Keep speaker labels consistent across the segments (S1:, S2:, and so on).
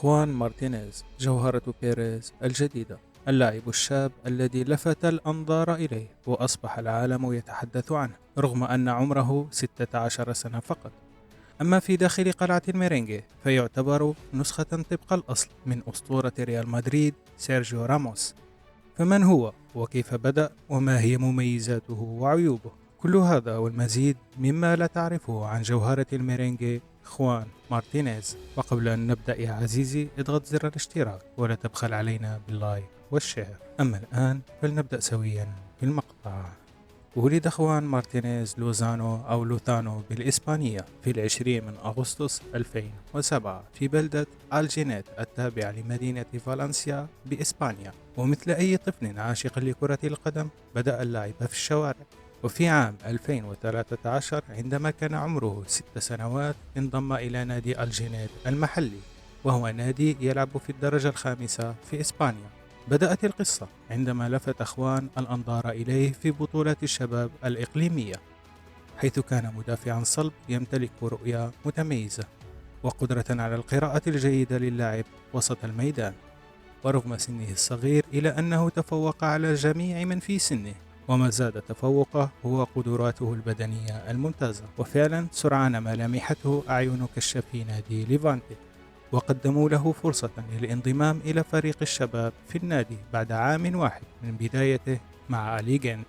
S1: خوان مارتينيز جوهرة بيريز الجديدة، اللاعب الشاب الذي لفت الأنظار إليه وأصبح العالم يتحدث عنه رغم أن عمره 16 سنة فقط. أما في داخل قلعة الميرينجي فيعتبر نسخة طبق الأصل من أسطورة ريال مدريد سيرجيو راموس. فمن هو وكيف بدأ وما هي مميزاته وعيوبه؟ كل هذا والمزيد مما لا تعرفه عن جوهرة الميرينجي خوان مارتينيز. وقبل أن نبدأ يا عزيزي اضغط زر الاشتراك ولا تبخل علينا باللايك والشير. أما الآن فلنبدأ سويا في المقطع. ولد خوان مارتينيز لوزانو أو لوثانو بالإسبانية في 20 من أغسطس 2007 في بلدة الجينيت التابعة لمدينة فالنسيا بإسبانيا. ومثل أي طفل عاشق لكرة القدم بدأ اللعب في الشوارع، وفي عام 2013 عندما كان عمره 6 سنوات انضم إلى نادي الجينيت المحلي، وهو نادي يلعب في الدرجة الخامسة في إسبانيا. بدأت القصة عندما لفت أخوان الأنظار إليه في بطولات الشباب الإقليمية، حيث كان مدافعا صلب يمتلك رؤية متميزة وقدرة على القراءة الجيدة للعب وسط الميدان. ورغم سنه الصغير إلا أنه تفوق على جميع من في سنه، وما زاد تفوقه هو قدراته البدنية الممتازة. وفعلا سرعان ما لمحته أعين كشافي نادي ليفانتي، وقدموا له فرصة للانضمام إلى فريق الشباب في النادي بعد عام واحد من بدايته مع أليجنت.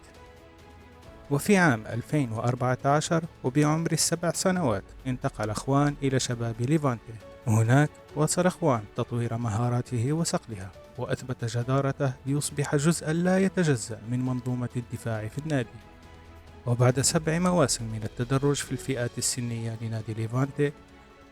S1: وفي عام 2014 وبعمر ال7 سنوات انتقل أخوان إلى شباب ليفانتي، وهناك واصل أخوان تطوير مهاراته وصقلها، وأثبت جدارته ليصبح جزءا لا يتجزأ من منظومة الدفاع في النادي. وبعد 7 مواسم من التدرج في الفئات السنية لنادي ليفانتي،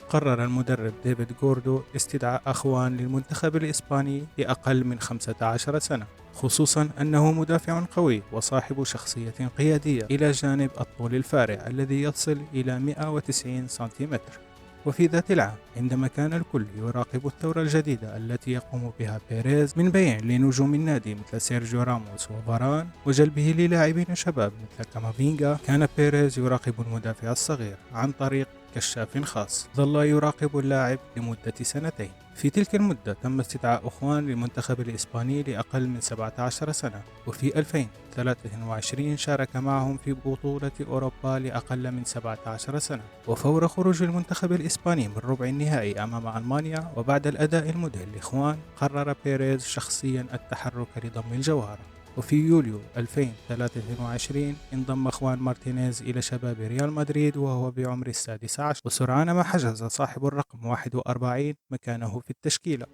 S1: قرر المدرب ديفيد غوردو استدعاء أخوان للمنتخب الإسباني لأقل من 15 سنة، خصوصا أنه مدافع قوي وصاحب شخصية قيادية إلى جانب الطول الفارع الذي يصل إلى 190 سنتيمتر. وفي ذات العام عندما كان الكل يراقب الثورة الجديدة التي يقوم بها بيريز من بيع لنجوم النادي مثل سيرجيو راموس وفاران وجلبه للاعبين شباب مثل كامافينجا، كان بيريز يراقب المدافع الصغير عن طريق كشاف خاص ظل يراقب اللاعب لمدة 2 سنين. في تلك المدة تم استدعاء أخوان للمنتخب الإسباني لأقل من 17 سنة، وفي 2023 شارك معهم في بطولة أوروبا لأقل من 17 سنة. وفور خروج المنتخب الإسباني من ربع النهائي أمام ألمانيا وبعد الأداء المذهل لإخوان، قرر بيريز شخصيا التحرك لضم الجوهرة. وفي يوليو 2023 انضم أخوان مارتينيز إلى شباب ريال مدريد وهو بعمر ال16، وسرعان ما حجز صاحب الرقم 41 مكانه في التشكيلة،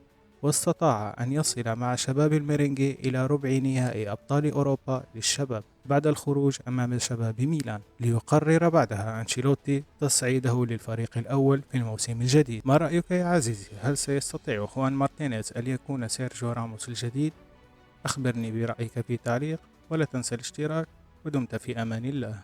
S1: واستطاع أن يصل مع شباب الميرينجي إلى ربع نهائي أبطال أوروبا للشباب بعد الخروج أمام شباب ميلان، ليقرر بعدها أنشيلوتي تصعيده للفريق الأول في الموسم الجديد. ما رأيك يا عزيزي؟ هل سيستطيع خوان مارتينيز أن يكون سيرجيو راموس الجديد؟ أخبرني برأيك في تعليق، ولا تنسى الاشتراك، ودمت في أمان الله.